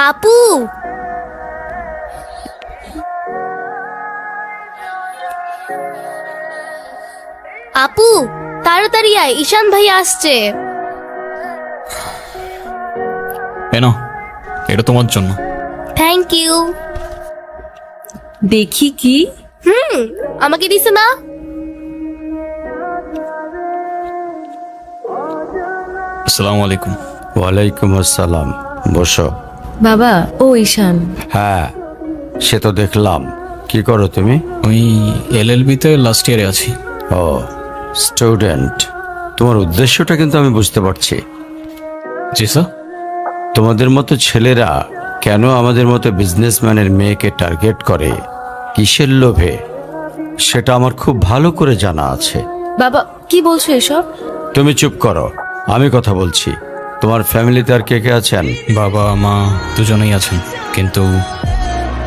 আপু, আপু তাড়াতাড়ি আয়, ঈশান ভাই আসছে। এনো, এটা তোমার জন্য। Thank you. দেখি কি? আমাকে দিছে না? আসসালামু আলাইকুম। ওয়ালাইকুম আসসালাম, বসো। বাবা, ও ঈশান। হ্যাঁ, সে তো দেখলাম। কি করো তুমি? আমি এলএলবি-তে লাস্ট ইয়ারে আছি। ও, স্টুডেন্ট। তোমার উদ্দেশ্যটা কিন্তু আমি বুঝতে পারছি। জি স্যার। তোমাদের মতো ছেলেরা কেন আমাদের মতো বিজনেসম্যানের মেয়েকে টার্গেট করে, কিসের লোভে, সেটা আমার খুব ভালো করে জানা আছে। বাবা, কি বলছো এসব? তুমি চুপ করো, আমি কথা বলছি। তোমার ফ্যামিলিতে আর কে কে আছেন? বাবা মা দুজনেই আছেন, কিন্তু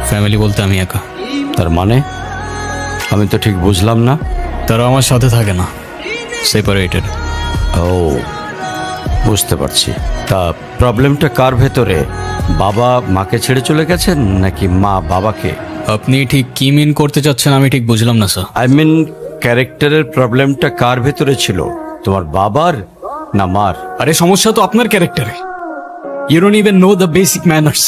ফ্যামিলি বলতে আমি একা। তার মানে আমি তো ঠিক বুঝলাম না। তারা আমার সাথে থাকে না, সেপারেটেড। ও, বুঝতে পারছি। তা প্রবলেমটা কার ভেতরে? বাবা মাকে ছেড়ে চলে গেছেন নাকি মা বাবাকে? আপনি ঠিক কি মিন করতে চাচ্ছেন আমি ঠিক বুঝলাম না স্যার। আই মিন, ক্যারেক্টারের প্রবলেমটা কার ভেতরে ছিল, তোমার বাবার না মার? আরে সমস্যা তো আপনার ক্যারেক্টারে। You don't even know the basic manners.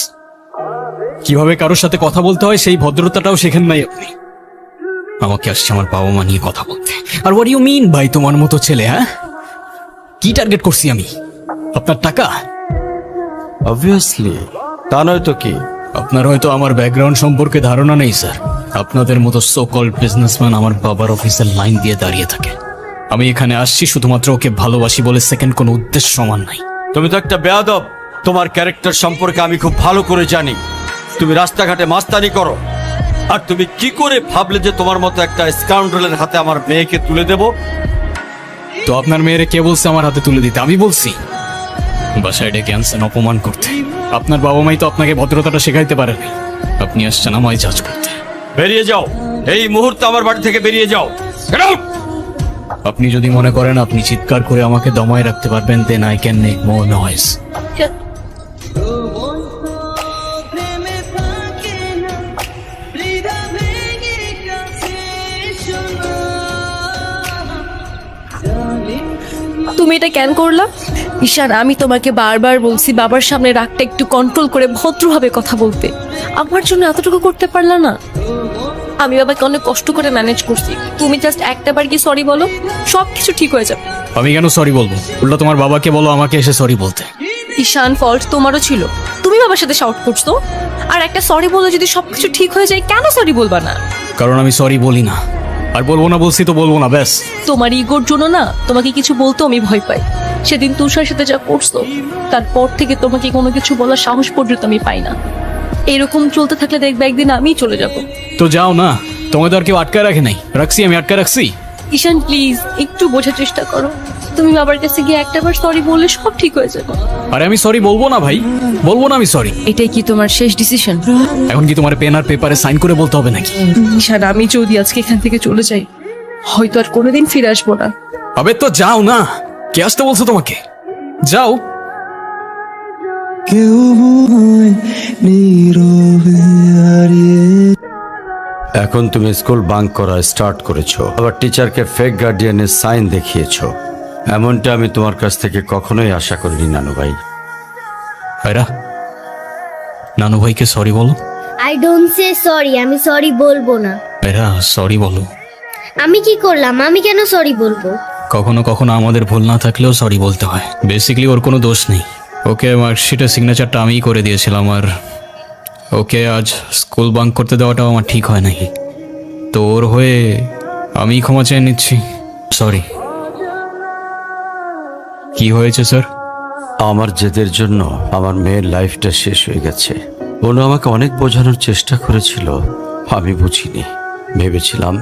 কিভাবে কারোর সাথে কথা বলতে হয় সেই ভদ্রতাটাও শেখেন নাই আপনি। আমাকে আসছে আমার বাবা মা নিয়ে কথা বলতে। আর হোয়াট ইউ মিন ভাই, তোমার মতো ছেলে? হ্যাঁ, কি টার্গেট করছি আমি? আপনার টাকা? অবভিয়াসলি, তা নয় তো কি? আপনার হয়তো আমার ব্যাকগ্রাউন্ড সম্পর্কে ধারণা নেই স্যার। আপনাদের মতো সো কল্ড বিজনেসম্যান আমার বাবার অফিসের লাইন দিয়ে দাঁড়িয়ে থাকে। আমি এখানে আসছি শুধুমাত্র ওকে ভালোবাসি বলে, সেকেন্ড কোনো উদ্দেশ্য সমান নাই। তুমি তো একটা বেয়াদব। তোমার ক্যারেক্টার সম্পর্কে আমি খুব ভালো করে জানি। তুমি রাস্তাঘাটে মাস্তানি করো, আর তুমি কি করে ভাবলে যে তোমার মতো একটা স্কাউন্ডারের হাতে আমার মেয়েকে তুলে দেব? তো আপনার মেয়েরে কে বলছে আমার হাতে তুলে দিতে? আমি বলছি? বাসায় ডেকে আনছেন অপমান করতে। আপনার বাবা মাই তো আপনাকে ভদ্রতাটা শেখাইতে পারেনি। আপনি আসছেন আমায় জাজ করতে। বেরিয়ে যাও, এই মুহূর্তে আমার বাড়ি থেকে বেরিয়ে যাও। Get out! আপনি যদি মনে করেন আপনি চিৎকার করে আমাকে দমায় রাখতে পারবেন, then I can make more noise. তুমি এটা কেন করলা? ঈশান, আমি তোমাকে বারবার বলছি বাবার সামনে রাগটা একটু কন্ট্রোল করে ভদ্রভাবে কথা বলতে। আমার জন্য এতটুকু করতে পারলা না? আমি বাবাকে অনেক কষ্ট করে ম্যানেজ করছি। তুমি জাস্ট একটাবার কি সরি বলো, সব কিছু ঠিক হয়ে যাবে। আমি কেন সরি বলবো? উল্টা তোমার বাবাকে বলো আমাকে এসে সরি বলতে। ঈশান, ফল্ট তোমারও ছিল। তুমি বাবার সাথে শাউট করছো, আর একটা সরি বলে যদি সবকিছু ঠিক হয়ে যায়, কেন সরি বলবা না? কারণ আমি সরি বলি না, আর বলবো না বলছি তো বলবো না, ব্যাস। তোমার ইগোর জন্য না তোমাকে কিছু বলতেও আমি ভয় পাই। সেদিন তুষার সাথে যা করছো, তারপর থেকে তোমাকে কোনো কিছু বলার সাহস পর্যন্ত আমি পাই না। এরকম চলতে থাকলে দেখবে একদিন আমিই চলে যাব। তো যাও না, তোমায় তো আর কেউ আটকায় রাখে নাই। রাখছি, আমি আটকায় রাখছি? ঈশান প্লিজ একটু বোঝার চেষ্টা করো। তুমি বাবার কাছে গিয়ে একটাবার সরি বললে সব ঠিক হয়ে যাবে। আরে আমি সরি বলবো না ভাই, বলবো না আমি সরি। এটাই কি তোমার শেষ ডিসিশন? এখন কি তোমার পেন আর পেপারে সাইন করে বলতে হবে নাকি? ঈশান, আমি যদি আজকে এখান থেকে চলে যাই, হয়তো আর কোনোদিন ফিরে আসবো না। আবে তো যাও না, কে আসতে বলছো তোমাকে? যাও। এখন তুমি স্কুল বাঙ্ক করা স্টার্ট করেছো, আবার টিচারকে ফেক গার্ডিয়ানের সাইন দেখিয়েছো। এমনটা আমি তোমার কাছ থেকে কখনোই আশা করিনি নানু ভাই। ভাইরা, নানু ভাইকে সরি বলো। আই ডোন্ট সে সরি, আমি সরি বলবো না। ভাইরা সরি বলো। আমি কি করলাম? আমি কেন সরি বলবো? কখনো কখনো আমাদের ভুল না থাকলেও সরি বলতে হয়। বেসিক্যালি ওর কোনো দোষ নেই। ওকে মার্কশিটের সিগনেচারটা আমিই করে দিয়েছিলাম, আর ওকে আজ স্কুল বাঙ্ক করতে দেওয়াটাও আমার ঠিক হয় নাই। তো ওর হয়ে আমি ক্ষমা চেয়ে নিচ্ছি, সরি। কি হয়েছে স্যার? আমার জেদের জন্য আমার মেয়ের লাইফটা শেষ হয়ে গেছে। ওনো আমাকে অনেক বোঝানোর চেষ্টা করেছিল, আমি বুঝিনি। ভেবেছিলাম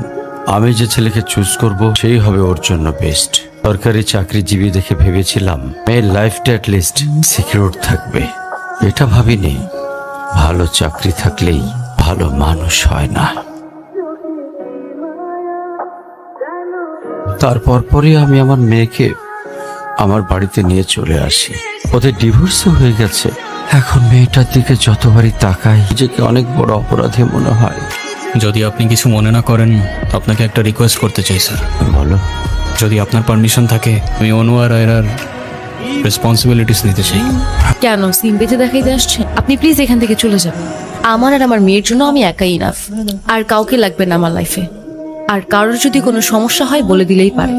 আমি যে ছেলেকে চুজ করব সেই হবে ওর জন্য বেস্ট। সরকারি চাকরিজীবী দেখে ভেবেছিলাম মেয়ের লাইফটা অ্যাটলিস্ট সিকিউর থাকবে। এটা ভাবিনি ভালো চাকরি থাকলেই ভালো মানুষ হয় না। তারপর পরই আমি আমার মেয়েকে আমার বাড়িতে নিয়ে চলে আসি। ওদের ডিভোর্সও হয়ে গেছে। এখন মেয়েটার দিকে যতবারই তাকাই নিজেকে অনেক বড় অপরাধী মনে হয়। যদি আপনি কিছু মনে না করেন, আপনাকে একটা রিকোয়েস্ট করতে চাই স্যার। বলো। যদি আপনার পারমিশন থাকে, আমি অনু আর আয়রার রেসপন্সিবিলিটিস নিতে চাই। কেন সিম বেঁধে দেখাইতে আসছেন? আপনি প্লিজ এখান থেকে চলে যাবেন। আমার আর আমার মেয়ের জন্য আমি একাই ইনাফ, আর কাউকে লাগবে না আমার লাইফে। আর কারোর যদি কোনো সমস্যা হয় বলে দিলেই পারে।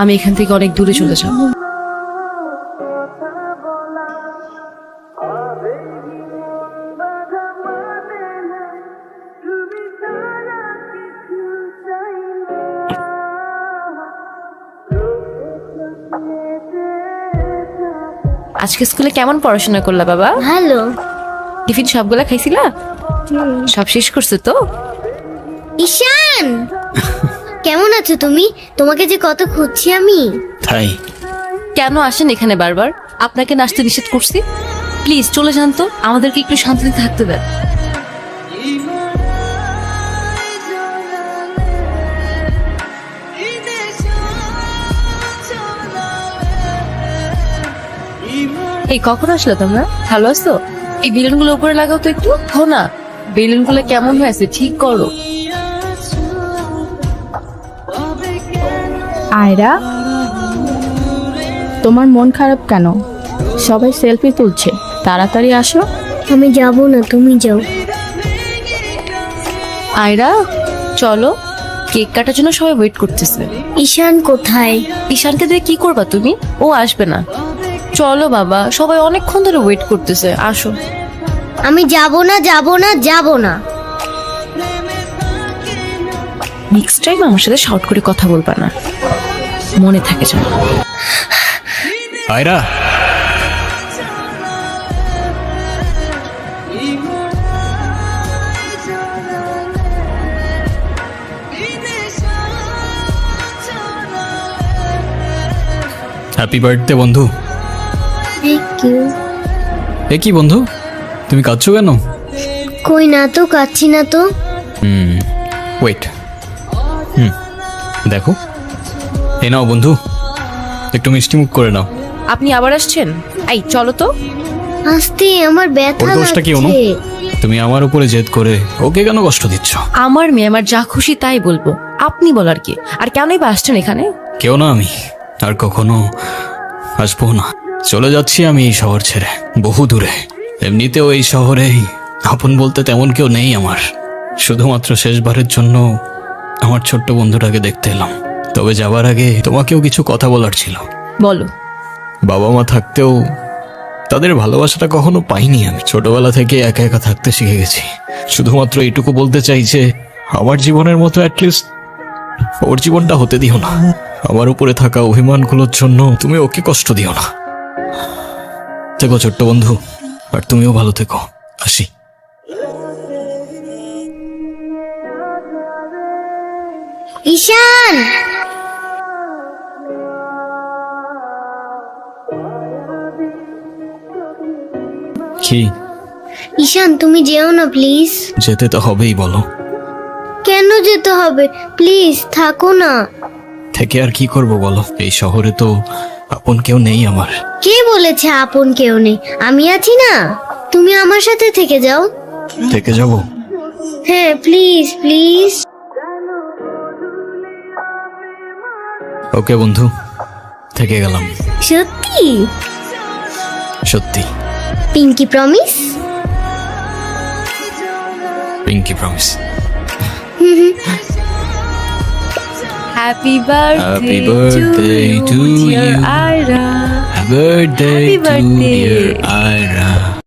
আমি এখান থেকে অনেক দূরে চলে যাব। আজকে স্কুলে কেমন পড়াশোনা করলা বাবা? ভালো। টিফিন সবগুলা খাইছিলা? সব শেষ করছে তো? ঈশান, কেমন আছো তুমি? তোমাকে যে কত খুঁজছি আমি। তাই কেন আসেন এখানে বারবার? আপনাকে নাচতে নিষেধ করছি? প্লিজ চলে যান তো, আমাদেরকে একটু শান্তিতে থাকতে দেন। এই কখন আসলে তোমরা? ভালো আছো? এই বেলুনগুলো উপরে লাগাও তো একটু। হো না, বেলুনগুলো কেমন হয়েছে ঠিক করো। আয়রা, তোমার মন খারাপ কেন? সবাই সেলফি তুলছে, তাড়াতাড়ি আসো। আমি যাব না, তুমি যাও। আয়রা চলো, কেক কাটার জন্য সবাই ওয়েট করতেছে। ঈশান কোথায়? ঈশানকে দিয়ে কি করবা তুমি? ও আসবে না। চলো বাবা, সবাই অনেকক্ষণ ধরে ওয়েট করতেছে, আসো। আমি যাব না, যাব না, যাব না। নেক্সট টাইম আমার সাথে শর্ট করে কথা বলবা না, মনে থাকে যেন। আয়রা, হ্যাপি বার্থডে বন্ধু। Thank you. এ কি বন্ধু, তুমি কাঁদছো কেন? কই না তো, কাচ্ছি না তো। ওয়েট, দেখো, এ নাও বন্ধু, একটু মিষ্টি মুখ করে নাও। আপনি আবার আসছেন? এই চলো তো। আস্তে, আমার ব্যথা ওর দোষটা কি অনু? লাগছে। তুমি আমার উপরে জেদ করে ওকে কেন কষ্ট দিচ্ছ? আমার মেয়ে, আমার যা খুশি তাই বলবো, আপনি বলার কি? আর কেনই বা আসছেন এখানে? কেউ না, আমি আর কখনো আসবো না। চলে যাচ্ছি আমি এই শহর ছেড়ে, বহু দূরে। এমনিতেও এই শহরে আপন বলতে তেমন কেউ নেই আমার। শুধুমাত্র শেষবারের জন্য আমার ছোট্ট বন্ধুটাকে দেখতে এলাম। তবে যাবার আগে তোমাকেও কিছু কথা বলার ছিল। বলো। বাবা মা থাকতেও তাদের ভালোবাসাটা কখনো পাইনি আমি। ছোটবেলা থেকে একা একা থাকতে শিখে গেছি। শুধুমাত্র এইটুকু বলতে চাই যে আমার জীবনের মতো অ্যাটলিস্ট ওর জীবনটা হতে দিও না। আমার উপরে থাকা অভিমানগুলোর জন্য তুমি ওকে কষ্ট দিও না। থেকো ছোট্ট বন্ধু, আর তুমিও ভালো থেকো। আসি। ঈশান, কি? ঈশান তুমি যেও না প্লিজ। যেতে তো হবেই, বলো। কেন যেতে হবে? প্লিজ থাকো না। থেকে আর কি করব বলো? এই শহরে তো আপন কেউ নেই আমার। কে বলেছে আপন কেউ নেই? আমি আছি না, তুমি আমার সাথে থেকে যাও। থেকে যাব? হ্যাঁ প্লিজ প্লিজ। ওকে বন্ধু, থেকে গেলাম। সত্যি? সত্যি। Pinky promise? Pinky promise. Happy Happy birthday to you. Ayra. Happy birthday Happy to birthday. dear Ira.